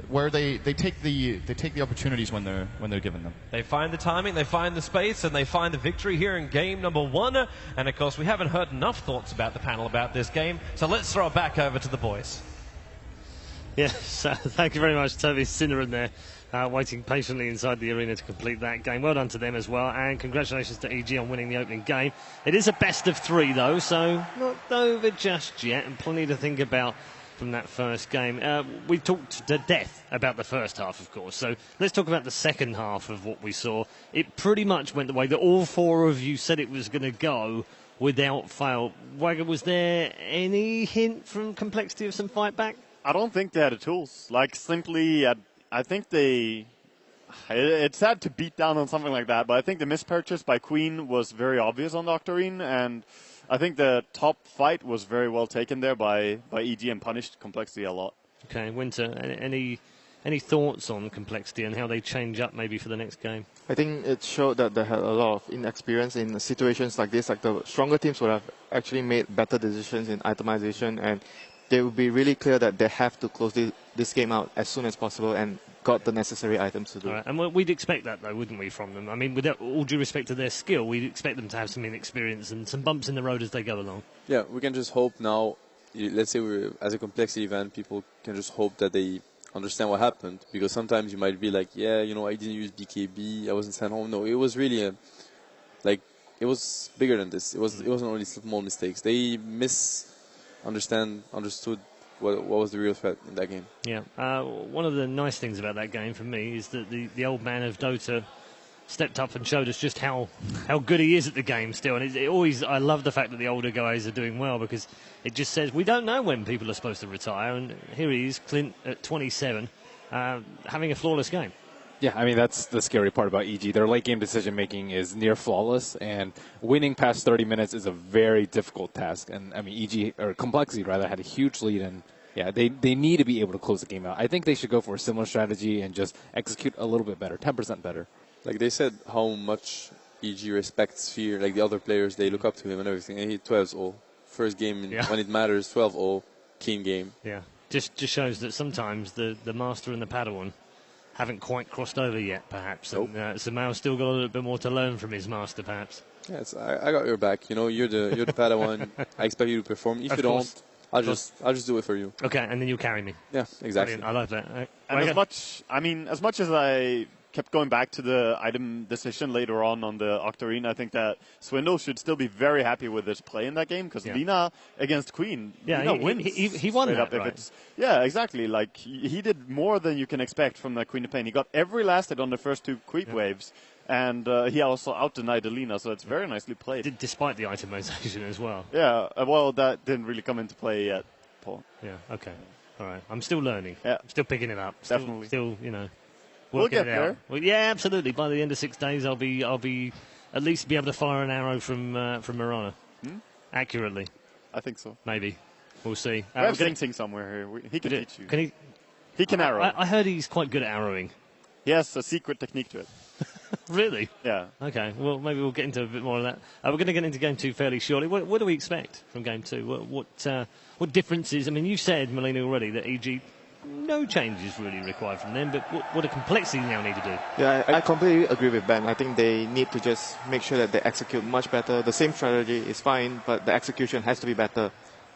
where they take the opportunities when they're given them. They find the timing, they find the space, and they find the victory here in game number 1. And of course, we haven't heard enough thoughts about the panel about this game, so let's throw it back over to the boys. Yes, thank you very much, Toby Sinneran there, waiting patiently inside the arena to complete that game. Well done to them as well, and congratulations to EG on winning the opening game. It is a best of 3 though, so not over just yet, and plenty to think about from that first game. We talked to death about the first half, of course, so let's talk about the second half of what we saw. It pretty much went the way that all 4 of you said it was going to go without fail. Wagger, was there any hint from Complexity of some fight back? I don't think they had the tools. Like, simply, I think it's sad to beat down on something like that, but I think the mispurchase by Queen was very obvious on the Octarine, and I think the top fight was very well taken there by EG and punished Complexity a lot. Okay, Winter, any thoughts on Complexity and how they change up maybe for the next game? I think it showed that they had a lot of inexperience in situations like this. Like, the stronger teams would have actually made better decisions in itemization, and they will be really clear that they have to close this game out as soon as possible and got the necessary items to do. All right. And we'd expect that, though, wouldn't we, from them? I mean, with all due respect to their skill, we'd expect them to have some inexperience and some bumps in the road as they go along. Yeah, we can just hope now, let's say as a Complexity event, people can just hope that they understand what happened, because sometimes you might be like, yeah, you know, I didn't use BKB, I wasn't sent home. No, it was really it was bigger than this. It wasn't only small mistakes. They understood what was the real threat in that game. Yeah. One of the nice things about that game for me is that the old man of Dota stepped up and showed us just how good he is at the game still. And I love the fact that the older guys are doing well, because it just says we don't know when people are supposed to retire. And here he is, Clint, at 27, having a flawless game. Yeah, I mean, that's the scary part about EG. Their late-game decision-making is near flawless, and winning past 30 minutes is a very difficult task. And, I mean, EG, or Complexity, rather, had a huge lead, and, yeah, they need to be able to close the game out. I think they should go for a similar strategy and just execute a little bit better, 10% better. Like they said, how much EG respects Fear, like the other players, they look up to him and everything. And he 12-0. First game, when it matters, 12-0, clean game. Yeah, just shows that sometimes the Master and the Padawan haven't quite crossed over yet, perhaps. Nope. And Samao's still got a little bit more to learn from his master, perhaps. Yes, I got your back. You know, you're the Padawan. I expect you to perform. If you don't, I'll just do it for you. Okay, and then you'll carry me. Yeah, exactly. Brilliant. I love that. And as much as I kept going back to the item decision later on the Octarine, I think that Swindle should still be very happy with his play in that game, because Lina against Queen, Lina wins. He won that, right? Yeah, exactly. Like, he did more than you can expect from the Queen of Pain. He got every last hit on the first 2 creep waves, and he also out-denied the Lina, so it's very nicely played. Despite the itemization as well. Yeah, well, that didn't really come into play yet, Paul. Yeah, okay. All right. I'm still learning. Yeah. I'm still picking it up. Definitely. Still, you know. We'll get there. Well, yeah, absolutely. By the end of 6 days, I'll be at least be able to fire an arrow from Mirana accurately. I think so. Maybe. We'll see. We have Sing somewhere here. He can teach you. Can he? He can arrow. I heard he's quite good at arrowing. He has a secret technique to it. Really? Yeah. Okay. Well, maybe we'll get into a bit more of that. We're going to get into Game 2 fairly shortly. What do we expect from Game 2? What differences? I mean, you said, Melina, already that EG, no changes really required from them, but what do Complexity now need to do? Yeah, I completely agree with Ben. I think they need to just make sure that they execute much better. The same strategy is fine, but the execution has to be better.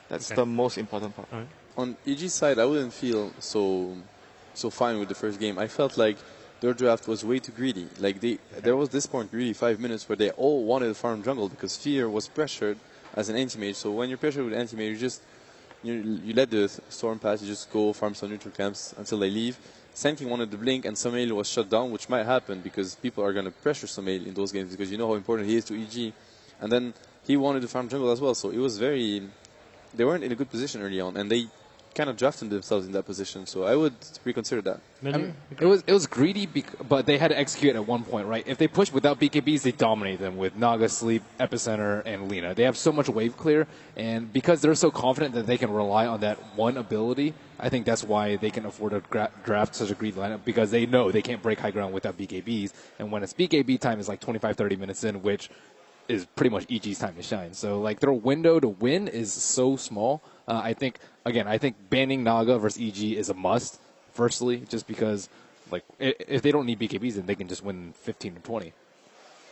That's the most important part. Right. On EG's side, I wouldn't feel so fine with the first game. I felt like their draft was way too greedy. Like there was this point, really 5 minutes, where they all wanted to farm jungle because Fear was pressured as an anti-mage. So when you're pressured with anti-mage, you let the storm pass, you just go farm some neutral camps until they leave. Senking wanted to blink, and Somail was shut down, which might happen because people are going to pressure Somail in those games because you know how important he is to EG. And then he wanted to farm jungle as well, so it was they weren't in a good position early on, and they kind of drafted themselves in that position, so I would reconsider that. I mean, it was greedy, but they had to execute at one point, right? If they pushed without BKBs, they dominate them with Naga, Sleep, Epicenter, and Lina. They have so much wave clear, and because they're so confident that they can rely on that one ability, I think that's why they can afford to draft such a greedy lineup, because they know they can't break high ground without BKBs, and when it's BKB time, it's like 25-30 minutes in, which is pretty much EG's time to shine. So, like, their window to win is so small. I think banning Naga versus EG is a must. firstly, just because like if they don't need BKBs, then they can just win 15 or 20.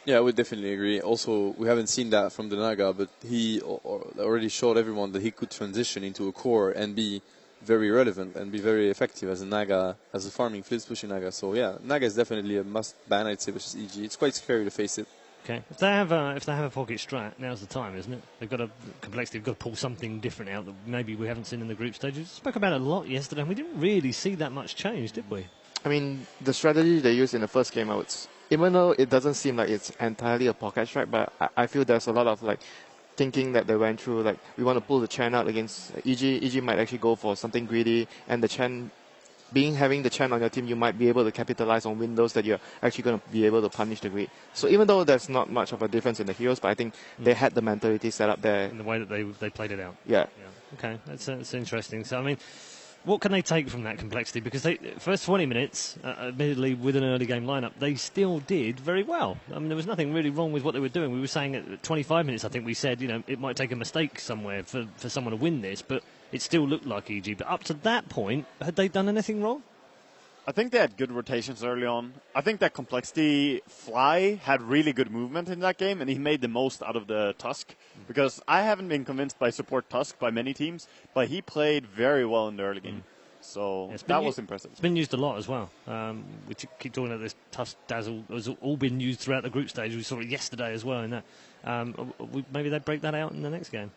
Yeah, I would definitely agree. Also, we haven't seen that from the Naga, but he already showed everyone that he could transition into a core and be very relevant and be very effective as a Naga, as a farming Flitz pushing Naga. So yeah, Naga is definitely a must ban, I'd say, versus EG. It's quite scary to face it. Okay, if they have a pocket strat, now's the time, isn't it? They've got a complexity. They've got to pull something different out that maybe we haven't seen in the group stages. We spoke about it a lot yesterday, and we didn't really see that much change, did we? I mean, the strategy they used in the first game, even though it doesn't seem like it's entirely a pocket strike, but I feel there's a lot of like thinking that they went through. Like we want to pull the Chen out against EG. EG might actually go for something greedy, and the Chen, having the Chen on your team, you might be able to capitalize on windows that you're actually going to be able to punish the greed. So even though there's not much of a difference in the heroes, but I think they had the mentality set up there in the way that they played it out. Yeah. Okay, that's interesting. So I mean, what can they take from that complexity? Because they first 20 minutes, admittedly with an early game lineup, they still did very well. I mean, there was nothing really wrong with what they were doing. We were saying at 25 minutes, I think we said, it might take a mistake somewhere for someone to win this, but it still looked like EG. But up to that point, had they done anything wrong? I think they had good rotations early on. I think that Complexity Fly had really good movement in that game, and he made the most out of the Tusk. Because I haven't been convinced by support Tusk by many teams, but he played very well in the early game. So that was impressive. It's been used a lot as well. We keep talking about this Tusk Dazzle. It's all been used throughout the group stage. We saw it yesterday as well in that. Maybe they break that out in the next game.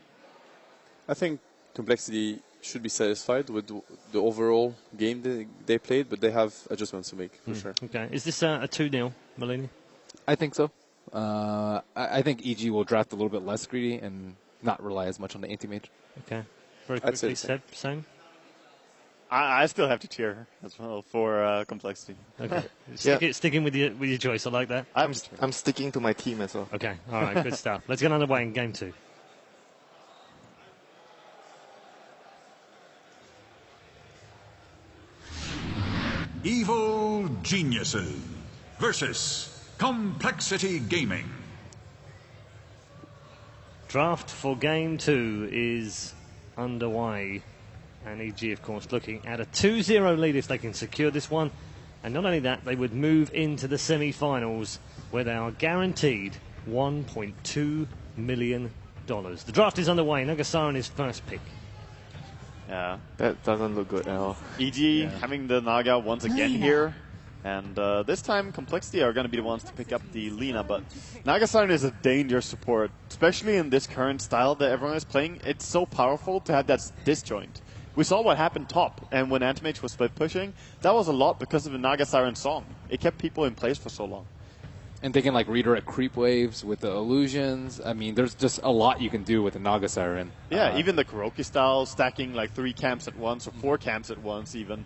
I think Complexity should be satisfied with the overall game they played, but they have adjustments to make, for sure. Okay. Is this a 2-0, Malini? I think so. I think EG will draft a little bit less greedy and not rely as much on the anti-mage. Okay. Very quickly, Seb, same? I still have to cheer as well for Complexity. Okay. Sticking with your choice. I like that. I'm sticking to my team as well. Okay. All right. Good stuff. Let's get underway in game 2. Evil Geniuses versus Complexity Gaming. Draft for game 2 is underway. And EG, of course, looking at a 2-0 lead if they can secure this one. And not only that, they would move into the semi-finals where they are guaranteed $1.2 million. The draft is underway. Nagasaran is first pick. Yeah. That doesn't look good at all. EG having the Naga once again here. And this time, Complexity are going to be the ones to pick up the Lina. But Nagasaran is a dangerous support, especially in this current style that everyone is playing. It's so powerful to have that disjoint. We saw what happened top, and when Antimage was split pushing, that was a lot because of the Nagasaran song. It kept people in place for so long. And they can like redirect creep waves with the illusions. I mean, there's just a lot you can do with the Naga Siren. Yeah, even the Kuroki style, stacking like 3 camps at once or 4 camps at once even.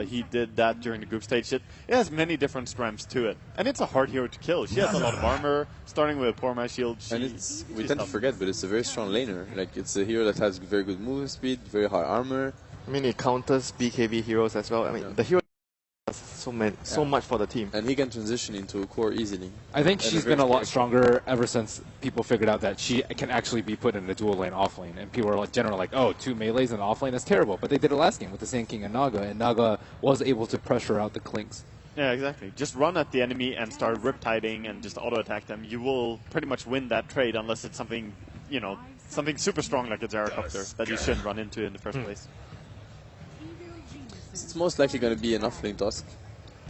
He did that during the group stage. It has many different strengths to it. And it's a hard hero to kill. She has a lot of armor, starting with a poor my shield. We tend to forget, but it's a very strong laner. Like, it's a hero that has very good movement speed, very high armor. I mean, it counters BKB heroes as well. I mean, the hero so much for the team. And he can transition into a core easily. I think she's been a lot stronger ever since people figured out that she can actually be put in a dual lane off lane. And people are like, generally like, oh, 2 melees in off lane, that's terrible. But they did it last game with the Sand King and Naga, and Naga was able to pressure out the Clinks. Yeah, exactly. Just run at the enemy and start riptiding and just auto-attack them. You will pretty much win that trade unless it's something, something super strong like a Gyrocopter that you shouldn't run into in the first place. It's most likely going to be an off-lane Tusk.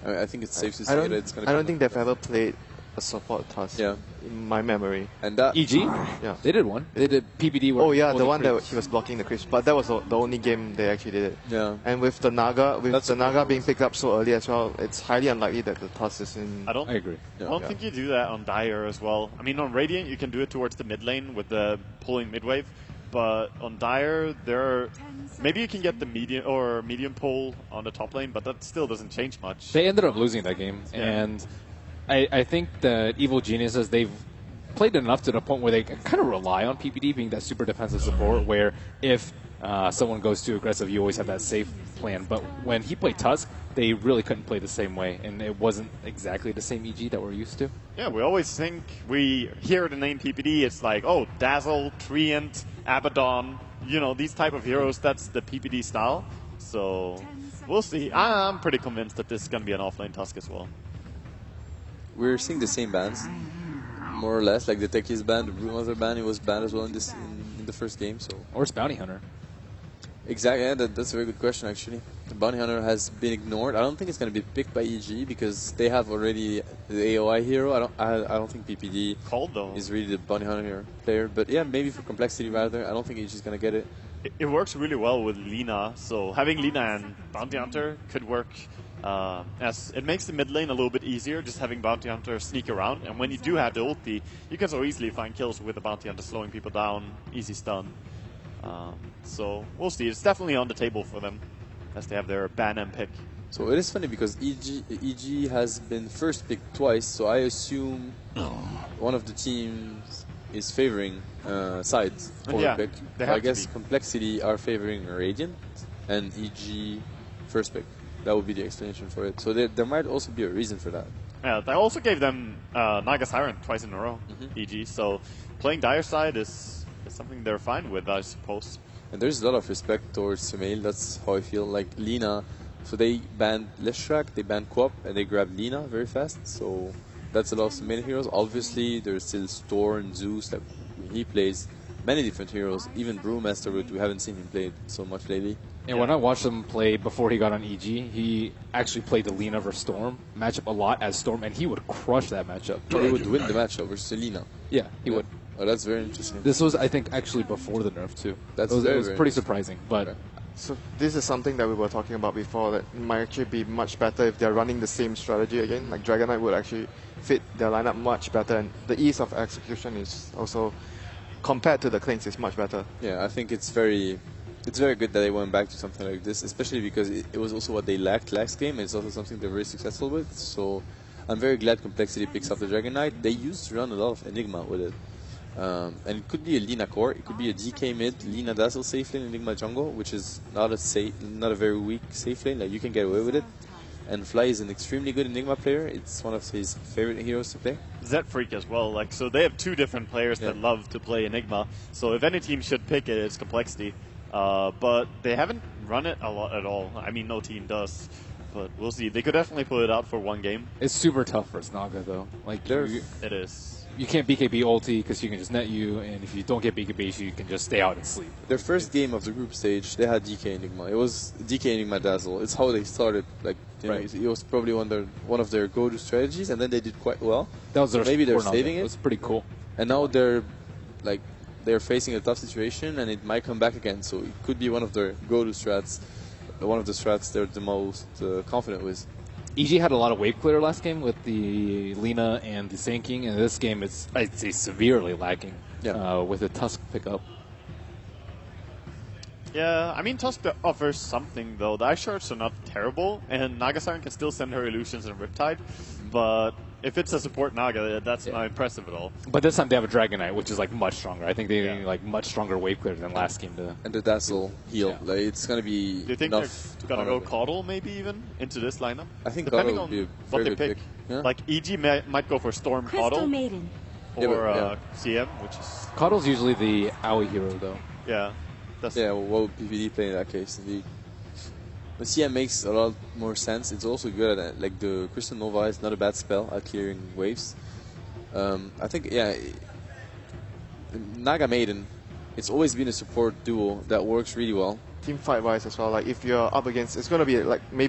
I think it's safe to say that it's going to be. I don't think they've ever played a support Tusk in my memory. And that EG? Yeah. They did one. They did PPD. Oh yeah, the one that he was blocking the creeps. But that was the only game they actually did it. Yeah. And with the Naga, being picked up so early as well, it's highly unlikely that the Tusk is in. I agree. I don't think you do that on Dire as well. I mean, on Radiant you can do it towards the mid lane with the pulling mid wave. But on Dire, maybe you can get the medium pull on the top lane, but that still doesn't change much. They ended up losing that game, and I think the Evil Geniuses, they've played enough to the point where they kind of rely on PPD being that super defensive support, where if someone goes too aggressive, you always have that safe plan. But when he played Tusk, they really couldn't play the same way, and it wasn't exactly the same EG that we're used to. Yeah, we always think we hear the name PPD, it's like, oh, Dazzle, Treant, Abaddon, these type of heroes, that's the PPD style. So we'll see. I'm pretty convinced that this is going to be an offlane Tusk as well. We're seeing the same bans, more or less. Like the Techies ban, the Brewmaster ban, it was banned as well in this in the first game. So Or it's Bounty Hunter. exactly, yeah, that's a very good question actually. The Bounty Hunter has been ignored. I don't think it's going to be picked by EG because they have already the AOI hero. I don't think PPD Cold though. is really the Bounty Hunter player. But yeah, maybe for complexity rather. I don't think EG is going to get it. It works really well with Lina, so having Lina and Bounty Hunter could work as it makes the mid lane a little bit easier, just having Bounty Hunter sneak around, and when you do have the ulti, you can so easily find kills with the Bounty Hunter slowing people down, easy stun. So we'll see, it's definitely on the table for them, as they have their ban and pick. So it is funny because EG has been first picked twice, so I assume one of the teams is favoring sides for yeah, pick. they So I have to guess be. Complexity are favoring Radiant and EG first pick. That would be the explanation for it. So there might also be a reason for that. Yeah, they also gave them Naga Siren twice in a row, EG, so playing Dire side is something they're fine with, I suppose. And there's a lot of respect towards Sumail. That's how I feel. Like Lina, so they banned Leshrak, they banned Quap, and they grabbed Lina very fast. So that's a lot of Sumail heroes. Obviously, there's still Storm and Zeus. Like, he plays many different heroes. Even Brewmaster, we haven't seen him play so much lately. And when I watched him play before he got on EG, he actually played the Lina versus Storm matchup a lot as Storm, and he would crush that matchup. So he would win the matchup versus Lina. Yeah, he would. Oh, that's very interesting. This was, I think, actually before the nerf too. That's it was, very, it was very pretty interesting. surprising, but So this is something that we were talking about before that might actually be much better if they're running the same strategy again. Like Dragon Knight would actually fit their lineup much better, and the ease of execution is also, compared to the Klings, is much better. Yeah, I think it's very good that they went back to something like this, especially because it was also what they lacked last game, and it's also something they're very successful with. So I'm very glad Complexity picks up the Dragon Knight. They used to run a lot of Enigma with it. And it could be a Lina core, it could be a DK mid, Lina Dazzle safe lane, Enigma jungle, which is not a very weak safe lane, like you can get away with it. And Fly is an extremely good Enigma player, it's one of his favorite heroes to play. Zed Freak as well, like, so they have two different players that love to play Enigma, so if any team should pick it, it's Complexity. But they haven't run it a lot at all. I mean, no team does. But we'll see. They could definitely pull it out for one game. it's super tough for Naga though. Like It is. you can't BKB ulti because you can just net you, and if you don't get BKB, you can just stay out and sleep. Their first game of the group stage, they had DK Enigma. It was DK Enigma Dazzle. It's how they started. Like, you know, Right. it was probably one of their go-to strategies, and then they did quite well. That was their Maybe they're core Naga. saving It it. was pretty cool. And now they're facing a tough situation, and it might come back again. So it could be one of their go-to strats, one of the strats they're the most confident with. EG had a lot of wave clear last game with the Lina and the Sand King, and this game it's I'd say severely lacking with the Tusk pickup. Yeah, I mean, Tusk offers something, though. The Ice Shards are not terrible, and Nagasiren can still send her illusions and Riptide, but if it's a support Naga, that's not impressive at all. But this time they have a Dragon Knight, which is like much stronger. I think they like much stronger wave clear than last game. And the Dazzle heal, Yeah. like it's gonna be Do you think enough. they're going to go Caudle, maybe even, into this lineup? I think Depending Caudle on would be a what very they good pick. pick. Yeah. Like, EG might go for Storm Crystal Caudle Maiden. Yeah, or but, CM, which is, Caudle's usually the AoE hero though. yeah. That's Yeah, well, what would PPD play in that case? The CM makes a lot more sense. It's also good at like the Crystal Nova is not a bad spell at clearing waves. I think Naga Maiden, it's always been a support duo that works really well. Team fight wise as well, like if you're up against, it's going to be like maybe